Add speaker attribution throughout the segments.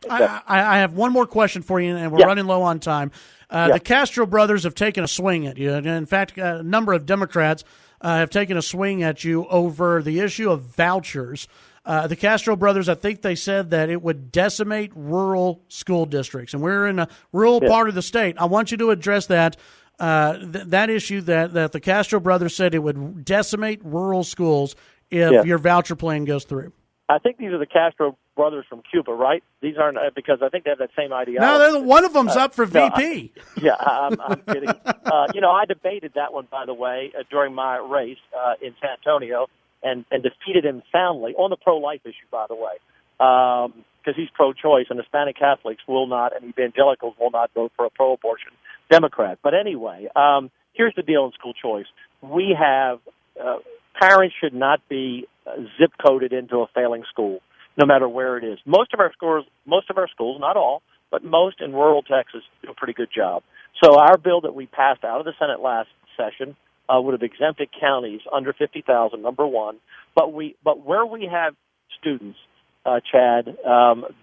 Speaker 1: I have one more question for you, and we're running low on time. The Castro brothers have taken a swing at you. And in fact, a number of Democrats have taken a swing at you over the issue of vouchers. The Castro brothers, I think they said that it would decimate rural school districts, and we're in a rural part of the state. I want you to address that that issue that the Castro brothers said it would decimate rural schools if your voucher plan goes through.
Speaker 2: I think these are the Castro brothers from Cuba, right? These aren't, because I think they have that same ideology.
Speaker 1: No, one of them's up for VP.
Speaker 2: I'm kidding. I debated that one, by the way, during my race in San Antonio, and defeated him soundly on the pro-life issue, by the way, because he's pro-choice, and Hispanic Catholics will not, and evangelicals will not vote for a pro-abortion Democrat. But anyway, here's the deal in school choice. We have parents should not be zip-coded into a failing school, no matter where it is. Most of our schools, not all, but most in rural Texas do a pretty good job. So our bill that we passed out of the Senate last session would have exempted counties under 50,000, number one. But where we have students, Chad,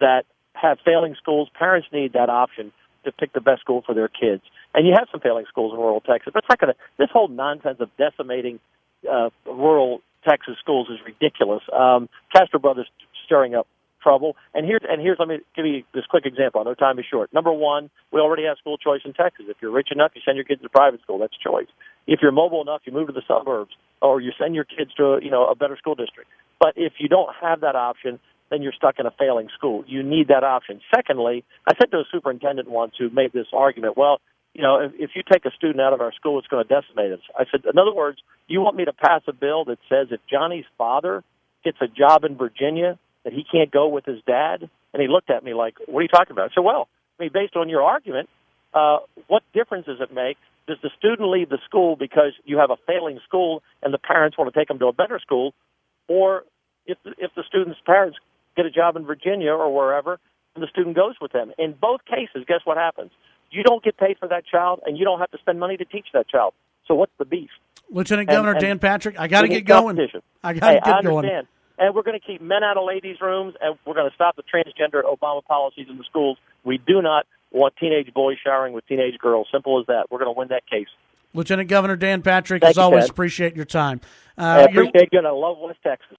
Speaker 2: that have failing schools, parents need that option to pick the best school for their kids. And you have some failing schools in rural Texas. But it's not going to. This whole nonsense of decimating rural Texas schools is ridiculous. Castro brothers stirring up trouble. And here's let me give you this quick example. I know time is short. Number one, we already have school choice in Texas. If you're rich enough, you send your kids to private school. That's choice. If you're mobile enough, you move to the suburbs, or you send your kids to a better school district. But if you don't have that option, then you're stuck in a failing school. You need that option. Secondly, I said to a superintendent once who made this argument, well, if you take a student out of our school, it's going to decimate us. I said, in other words, you want me to pass a bill that says if Johnny's father gets a job in Virginia, that he can't go with his dad? And he looked at me like, what are you talking about? I said, well, based on your argument, what difference does it make? Does the student leave the school because you have a failing school and the parents want to take them to a better school? Or if the student's parents get a job in Virginia or wherever, and the student goes with them? In both cases, guess what happens? You don't get paid for that child, and you don't have to spend money to teach that child. So what's the beef?
Speaker 1: Lieutenant Governor Dan Patrick, I got to get going. I got to get going.
Speaker 2: And we're going to keep men out of ladies' rooms, and we're going to stop the transgender Obama policies in the schools. We do not want teenage boys showering with teenage girls. Simple as that. We're going to win that case.
Speaker 1: Lieutenant Governor Dan Patrick, as always, appreciate your time.
Speaker 2: I appreciate you, and I love West Texas.